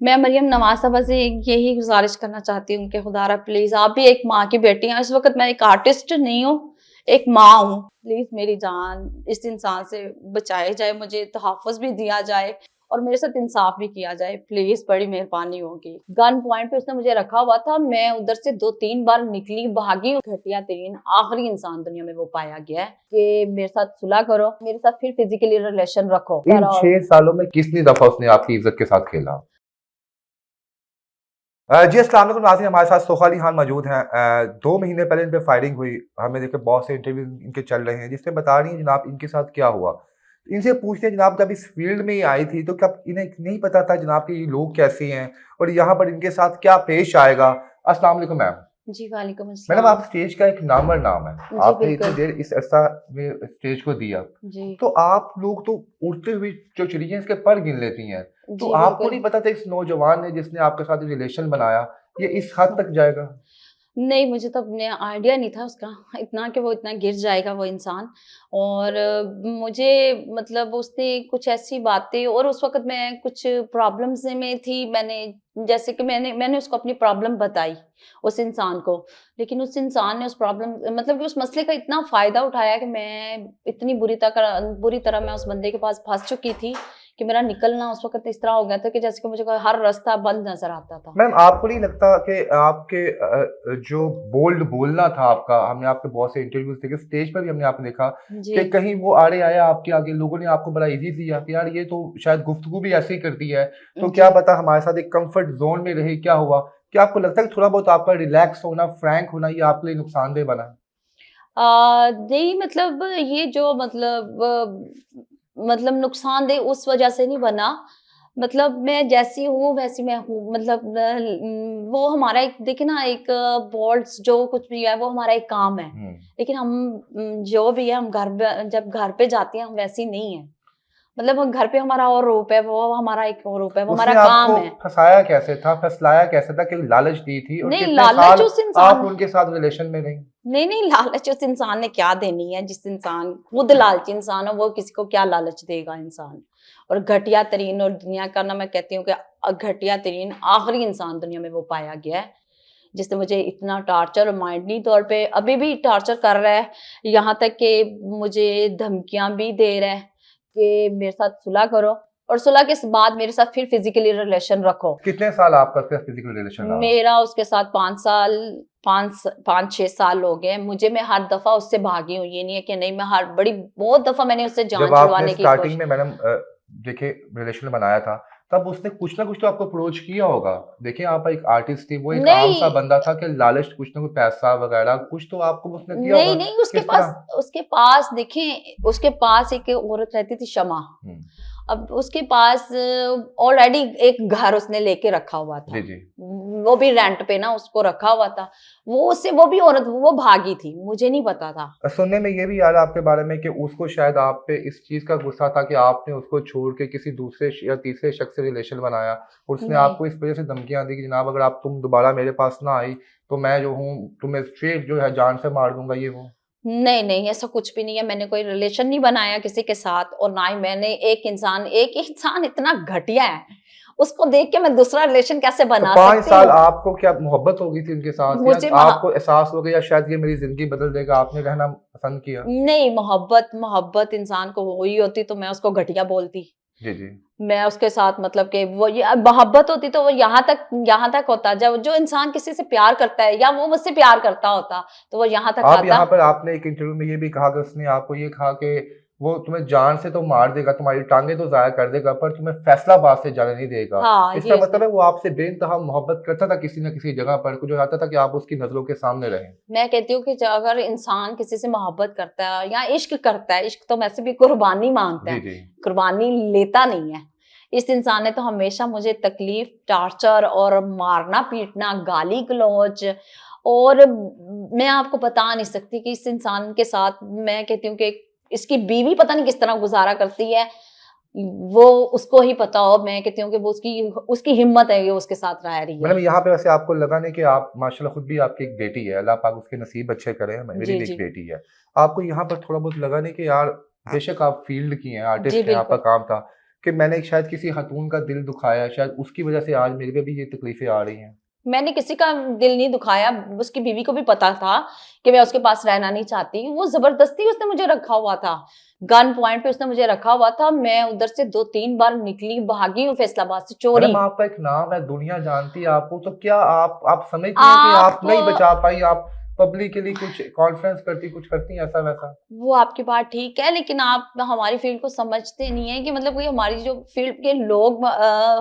मैं मरियम नवाज़ साहबा से यही गुज़ारिश करना चाहती हूँ कि खुदारा प्लीज़ आप भी एक माँ की बेटी हैं। इस वक़्त मैं एक आर्टिस्ट नहीं हूँ, एक माँ हूँ। प्लीज़ मेरी जान इस इंसान से बचाई जाए, मुझे तहफ़्फ़ुज़ भी दिया जाए और मेरे साथ इंसाफ़ भी किया जाए। प्लीज़ बड़ी मेहरबानी होगी। गन पॉइंट पे उसने मुझे रखा हुआ था, मैं उधर से 2-3 बार निकली, भागी। घटिया तरीन आखिरी इंसान दुनिया में वो पाया गया है कि मेरे साथ सुलह करो, मेरे साथ फिर फ़िज़िकली रिलेशन रखो। इन 6 सालों में कितनी दफ़ा उसने आपकी इज़्ज़त के साथ खेला? जी, अस्सलाम वालेकुम नाज़रीन, हमारे साथ सोखा अली खान मौजूद हैं। 2 महीने पहले इन पे फायरिंग हुई। हमें देखिए बहुत से इंटरव्यू इनके चल रहे हैं, जिसमें बता रही हैं जनाब इनके साथ क्या हुआ। इनसे पूछते हैं जनाब जब इस फील्ड में ही आई थी तो क्या इन्हें नहीं पता था जनाब कि ये लोग कैसे हैं और यहाँ पर इनके साथ क्या पेश आएगा? अस्सलाम वालेकुम मैम। जी, वालेकुम मैडम अस्सलाम। आप स्टेज का एक नामवर नाम है। जी, आपने इतनी बिल्कुल। देर इस अरसा में स्टेज को दिया। जी। तो आप लोग तो उड़ते हुए जो चिड़िया इसके पर गिन लेती हैं। तो जी, आपको बिल्कुल। नहीं पता था इस नौजवान ने जिसने आपके साथ रिलेशन बनाया, ये इस हद तक जाएगा? नहीं, मुझे तो अपने आइडिया नहीं था उसका इतना कि वो इतना गिर जाएगा वो इंसान और मुझे मतलब उसने कुछ ऐसी बातें और उस वक़्त मैं कुछ प्रॉब्लम्स में थी मैंने जैसे कि मैंने उसको अपनी प्रॉब्लम बताई, उस इंसान को। लेकिन उस इंसान ने उस प्रॉब्लम मतलब कि उस मसले का इतना फ़ायदा उठाया कि मैं इतनी बुरी तरह मैं उस बंदे के पास फँस चुकी थी कि मेरा निकलना उस वक़्त इस तरह हो गया था कि जैसे कि मुझे कोई हर रास्ता बंद नज़र आता था। मैम आपको नहीं लगता कि आपके जो बोल्ड बोलना था आपका, हमने आपके बहुत से इंटरव्यूज़ देखे, स्टेज पर भी हमने आपको देखा जी। कि कहीं वो आड़े आया आपके आगे, लोगों ने आपको बड़ा ईज़ी दिया कि यार ये तो शायद गुफ्तगू भी ऐसे ही करती है, तो क्या जी। पता हमारे साथ एक कम्फर्ट ज़ोन में रहे, क्या हुआ? क्या आपको लगता है कि थोड़ा बहुत आपका रिलैक्स होना, फ्रैंक होना ये आपके लिए नुकसानदेह बना? नहीं मतलब ये जो मतलब नुकसानदेह उस वजह से नहीं बना। मतलब मैं जैसी हूँ वैसी मैं हूँ। मतलब वो हमारा एक देखिए ना एक बोल्ट्स जो कुछ भी है वो हमारा एक काम है। हुँ। लेकिन हम जो भी है हम जब घर पे जाते हैं हम वैसी नहीं है। मतलब वो घर पे हमारा और रूप है, वो हमारा एक और रूप है, वो हमारा उसने आपको काम है। फँसाया कैसे था, फुसलाया कैसे था कि लालच दी थी और नहीं कितने लालच साल उस इंसान आप उनके साथ रिलेशन में रहीं? नहीं, नहीं लालच उस इंसान ने क्या देनी है, जिस इंसान खुद लालची इंसान हो, वो किसी को क्या लालच देगा इंसान। और घटिया तरीन और दुनिया का ना मैं कहती हूँ कि घटिया तरीन आखिरी इंसान दुनिया में वो पाया गया है, जिसने मुझे इतना टॉर्चर और माइंडली तौर पे अभी भी टॉर्चर कर रहा है। यहाँ तक कि मुझे धमकियाँ भी दे रहा है कि मेरे साथ सुलह करो और सुलह के बाद मेरे साथ फिर फिज़िकली रिलेशन रखो। कितने साल आपका उसके साथ फिज़िकल रिलेशन रहा? मेरा उसके साथ 5 साल 5-6 साल हो गए। मैं हर दफ़ा उससे भागी हूँ, ये नहीं है कि नहीं मैं हर बड़ी बहुत दफ़ा मैंने उससे जब जान आपने छुड़वाने की स्टार्टिंग कोशिश में मैडम देखिए रिलेशन बनाया था, तब उसने कुछ ना कुछ तो आपको अप्रोच किया होगा। देखिए आप एक आर्टिस्ट थी, वो एक आम-सा नहीं, बंदा था कि लालच कुछ ना कुछ पैसा वगैरह कुछ तो आपको उसने दिया नहीं, होगा। नहीं किस तरह? उसके पास देखें, उसके पास एक औरत रहती थी शमा। हुँ। अब उसके पास ऑलरेडी एक घर उसने लेके रखा हुआ जी, था। जी। वो भी रेंट पे ना उसको रखा हुआ था। वो भी औरत वो भागी थी, मुझे नहीं पता था। सुनने में ये भी आ रहा है आपके बारे में कि उसको शायद आप पे इस चीज़ का गुस्सा था कि आपने उसको छोड़ के किसी दूसरे श या तीसरे शख्स से रिलेशन बनाया और उसने नहीं। आपको इस वजह से धमकियाँ दी कि जनाब अगर आप तुम दोबारा मेरे पास ना आई, तो मैं जो हूँ तुम्हें स्ट्रेट जो है जान से मार दूँगा ये वो। नहीं, नहीं, ऐसा कुछ भी नहीं है, मैंने कोई रिलेशन नहीं बनाया किसी के साथ और ना ही मैंने एक इंसान इतना घटिया है, उसको देख के मैं दूसरा रिलेशन कैसे तो बना 5 सकती साल हूँ? आपको क्या मोहब्बत हो गई थी उनके साथ या मुझे महा आपको एहसास हो गया शायद ये मेरी ज़िंदगी बदल देगा, आपने रहना पसंद किया? नहीं, मोहब्बत इंसान को हुई होती तो मैं उसको घटिया बोलती। जी, जी। मैं उसके साथ मतलब कि वो ये मोहब्बत होती तो वो यहाँ तक होता, जब जो इंसान किसी से प्यार करता है या वो मुझसे प्यार करता होता, तो वो यहाँ तक आप आता। यहाँ पर आपने एक इंटरव्यू में ये भी कहा कि उसने आपको ये कहा कि वो तुम्हें जान से तो मार देगा, तुम्हारी टाँगें तो ज़ाया कर देगा, पर तुम्हें फैसलाबाद से जाने नहीं देगा। हाँ, इसका ये उसने मतलब है वो आपसे बेइंतहा मोहब्बत करता था किसी न किसी जगह पर, जो चाहता था कि आप उसकी नज़रों के सामने रहें। मैं कहती हूँ कि अगर इंसान किसी से मोहब्बत करता है या इश्क करता है, इश्क तो वैसे भी कुर्बानी मांगता जी, है, जी। कुर्बानी लेता नहीं है। इस इंसान ने तो हमेशा मुझे तकलीफ, टॉर्चर और मारना-पीटना, गाली-गलौज और मैं आपको बता नहीं सकती कि इस इंसान के साथ मैं कहती हूँ कि इसकी बीवी पता नहीं किस तरह गुज़ारा करती है। वो उसको ही पता हो, मैं कहती हूँ कि वो उसकी उसकी हिम्मत है, ये उसके साथ रह रही है। मैडम यहाँ पे वैसे आपको लगा नहीं कि आप माशाल्लाह खुद भी आपकी एक बेटी है, अल्लाह पाक उसके नसीब अच्छे करे, मेरी जी, भी एक जी। बेटी है। आपको यहाँ पर थोड़ा बहुत लगा नहीं कि यार बेशक आप फ़ील्ड की हैं, जी, आर्टिस्ट हैं, आपका बिल्कुल। काम था, कि मैंने शायद किसी खातून का दिल दुखाया, शायद उसकी वजह से आज मेरे पे भी ये तकलीफें आ रही हैं? मैंने किसी का दिल नहीं दुखाया, उसकी बीवी को भी पता था कि मैं उसके पास रहना नहीं चाहती। वो ज़बरदस्ती उसने मुझे रखा हुआ था। गन पॉइंट पे उसने मुझे रखा हुआ था। मैं उधर से 2-3 बार निकली, भागी हूँ फैसलाबाद से चोरी। मैडम आपका एक नाम है, दुनिया जानती है आपको, तो क्या आप समझती हैं कि आप आप नहीं बचा पाई, आप पब्लिकली कुछ कॉन्फ्रेंस करती, कुछ करती ऐसा वैसा? वो आपकी बात ठीक है, लेकिन आप हमारी फ़ील्ड को समझते नहीं हैं कि मतलब कोई हमारी जो फ़ील्ड के लोग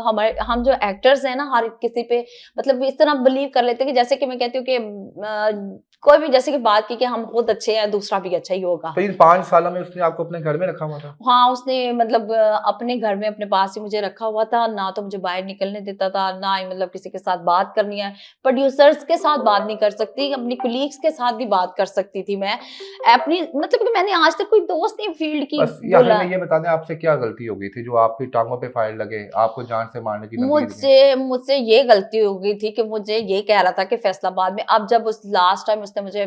हमारे हम जो एक्टर्स हैं ना, हर किसी पे मतलब इस तरह बिलीव कर लेते हैं कि जैसे कि मैं कहती हूँ कि कोई भी जैसे कि बात की कि हम खुद अच्छे हैं, दूसरा भी अच्छा ही होगा। तो इन 5 सालों में उसने आपको अपने घर में रखा हुआ था? हाँ, उसने मतलब अपने घर में अपने पास ही मुझे रखा हुआ था, ना तो मुझे बाहर निकलने देता था, ना ही मतलब किसी के साथ बात करनी है। प्रोड्यूसर्स के साथ बात नहीं कर सकती, अपनी कोलीग्स के साथ भी बात कर सकती थी मैं। अपनी मतलब कि मैंने आज तक कोई दोस्त नहीं फील्ड की बस ये आखिर बोला। में ये बता दें आपसे क्या गलती हो गई थी जो आपकी टाँगों पे फायर लगे, आपको जान से मारने की धमकी दी गई? मुझसे ये गलती हो गई थी कि मुझे ये कह रहा था कि फैसलाबाद में अब जब उस लास्ट टाइम उसने मुझे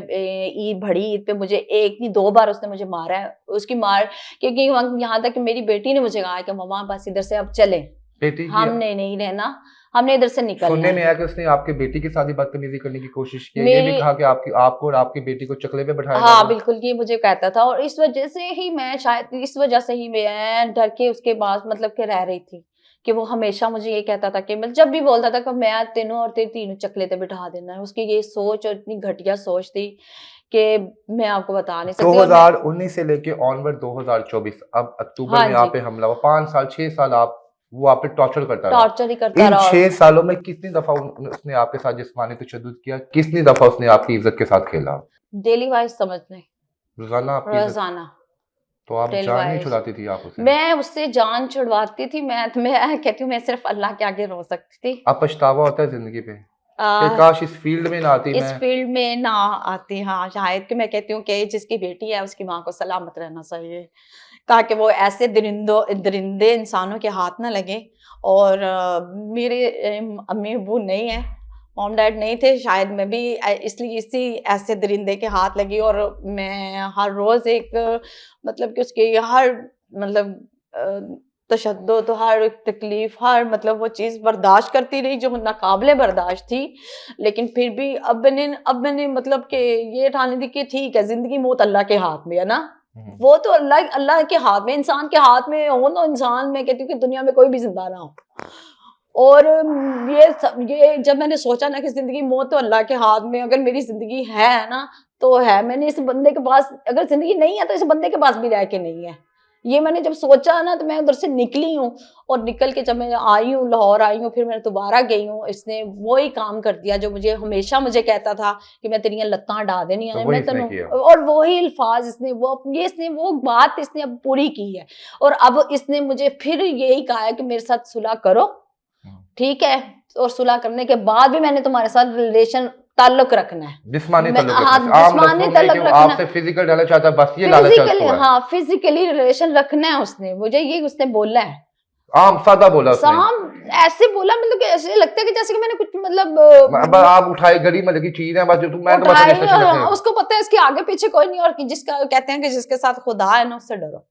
ईद बड़ी ईद पे मुझे 1 नहीं 2 बार उसने मुझे मारा है। उसकी मार क्योंकि वहाँ यहाँ तक कि मेरी बेटी ने मुझे कहा कि मम्मा बस इधर से अब चलें, बेटी की हमने नहीं रहना, हमने इधर से निकलना सुनने में है। आया कि उसने आपकी बेटी के साथ भी बदतमीजी करने की कोशिश की है, ये भी मेरी कहा कि आपको और आपकी बेटी को चकले पे बैठाएगा हाँ, वो? बिल्कुल ये मुझे कहता था और इस वज़ह से ही मैं शायद इस वज़ह से ही मैं डर के उसके पास मतलब कि रह रही थी, कि वो हमेशा मुझे ये कहता था कि मतलब जब भी बोलता था कि मैं तेनों और तेरी तीनों चकले पे बिठा देना है। उसकी ये सोच और इतनी घटिया सोच थी कि मैं आपको बता नहीं सकती और मैं 2019 से लेके ऑनवर्ड 2024 अब अक्टूबर हाँ में आप जी, पे हमला हुआ, 5 साल 6 साल आप वो आप पे टॉर्चर करता रहा। टॉर्चर ही करता इन रहा और 6 सालों में कितनी दफ़ा उसने आपके साथ जिस्मानी तशद्दुद किया? कितनी दफ़ा उसने आपकी इज़्ज़त के साथ खेला? डेली वाइज़ समझ लें, रोज़ाना आपकी इज़्ज़त, रोज़ाना, तो आप डेली जान नहीं वाइज़। छुड़ाती थी आप उसे? मैं उससे जान छुड़वाती थी, मैं कहती हूँ मैं सिर्फ़ अल्लाह के आगे रो सकती थी। अब पछतावा होता है ज़िंदगी पे कि अ काश इस फ़ील्ड में ना आती इस मैं। फील्ड में ना आती हाँ, शायद कि मैं कहती हूँ कि जिसकी बेटी है उसकी माँ को सलामत रहना चाहिए, ताकि वो ऐसे दरिंदे इंसानों के हाथ ना लगे और मेरे अम्मी-अब्बू नहीं है, मॉम-डैड नहीं थे शायद मैं भी इसलिए इसी ऐसे दरिंदे के हाथ लगी और मैं हर रोज़ एक मतलब कि उसकी हर मतलब तशद्दुद, हर तकलीफ़, हर मतलब वो चीज़ बर्दाश्त करती रही जो नाक़ाबिले बर्दाश्त थी। लेकिन फिर भी अब मैंने मतलब कि ये ठान ली कि ठीक है, ज़िंदगी मौत अल्लाह के हाथ में है ना। हुँ। वो तो अल्लाह अल्लाह के हाथ में, इंसान के हाथ में हो तो इंसान मैं कहती हूँ कि दुनिया में कोई भी ज़िंदा ना हो। और ये जब मैंने सोचा ना कि ज़िंदगी मौत तो अल्लाह के हाथ में, अगर मेरी ज़िंदगी है ना, तो है। मैंने इस बंदे के पास अगर ज़िंदगी नहीं है, तो इस बंदे के पास भी रह के नहीं है। ये मैंने जब सोचा ना, तो मैं उधर से निकली हूँ और निकल के जब मैं आई हूँ, लाहौर आई हूँ, फिर मैं दोबारा गई हूँ। इसने वही काम कर दिया जो मुझे हमेशा मुझे कहता था कि मैं तेरियां लत्तां हटा देनियां तो ने, वही मैं इसने तेनों किया। और वही अल्फाज इसने वो बात इसने अब पूरी की है और अब इसने मुझे फिर यही कहा है कि मेरे साथ सुलह करो, हुँ। ठीक है? और सुलह करने के बाद भी मैंने तुम्हारे साथ रिलेशन ताल्लुक रखना है। जिस्मानी मैं ताल्लुक हाँ, रखने से, आम जिस्मानी लफ्ज़ों में कि ताल्लुक वो रखना आपसे फ़िज़िकल डालना चाहता है, बस ये लालच है फिज़िकली उसको है। हाँ, फिज़िकली रिलेशन रखना है उसने, मुझे ये उसने बोला है। आम सादा बोला उसने। साम ऐसे बोला मतलब कि ऐसे लगता है कि जैसे कि मैंने कुछ मतलब अब आप उठाए गली में लगी चीज़ है बस जो मैं तो बस उठाई रिलेशनशिप रखने हाँ, उसको पता है इसके आगे पीछे कोई नहीं और कि जिसका कहते हैं कि जिसके साथ खुदा है ना उससे डरो।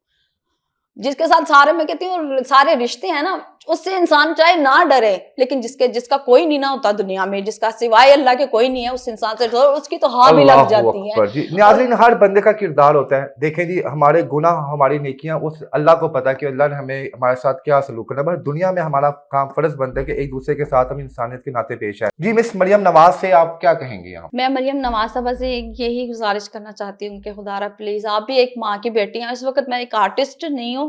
जिसके साथ सारे मैं कहती हूँ सारे रिश्ते हैं ना, उससे इंसान चाहे ना डरे, लेकिन जिसका कोई नहीं ना होता दुनिया में, जिसका सिवाय अल्लाह के कोई नहीं है, उस इंसान से डरो, उसकी तो हाँ भी लग अल्लाहु जाती है। अकबर जी। और नाज़रीन हर बंदे का किरदार होता है। देखें जी हमारे गुनाह, हमारी नेकियां उस अल्लाह को पता है कि अल्लाह ने हमें हमारे साथ क्या सलूक करना है। बस दुनिया में हमारा काम फ़र्ज़ बनता है कि एक दूसरे के साथ हम इंसानियत के नाते पेश आए। जी मिस मरियम नवाज़ से आप क्या कहेंगी यहाँ? मैं मरियम नवाज़ साहबा से यही गुज़ारिश करना चाहती हूँ कि खुदारा प्लीज़ आप भी एक माँ की बेटी हैं। इस वक़्त मैं एक आर्टिस्ट नहीं हूँ,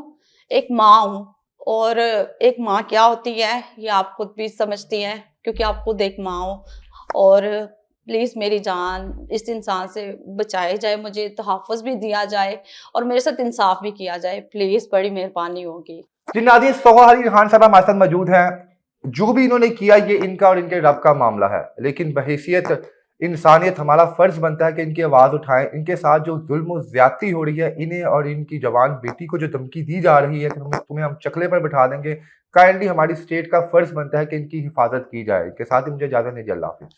एक माँ हूँ और एक माँ क्या होती है, ये आप खुद भी समझती हैं क्योंकि आप खुद एक माँ हो और प्लीज़ मेरी जान इस इंसान से बचाई जाए, मुझे तहफ़्फ़ुज़ भी दिया जाए और मेरे साथ इंसाफ़ भी किया जाए। प्लीज़ बड़ी मेहरबानी होगी। जी नाज़रीन सोहा अली खान साहब हमारे साथ मौजूद हैं। जो भी इन्होंने किया ये इनका और इनके रब का मामला है, लेकिन बहैसियत इंसानियत हमारा फ़र्ज़ बनता है कि इनकी आवाज़ उठाएँ। इनके साथ जो ज़ुल्म और ज़्यादती हो रही है, इन्हें और इनकी जवान बेटी को जो धमकी दी जा रही है कि तुम्हें हम चकले पर बिठा देंगे, काइंडली हमारी स्टेट का फ़र्ज़ बनता है कि इनकी हिफाज़त की जाए। इनके साथ ही मुझे इजाज़त दीजिए। अल्लाह हाफ़िज़।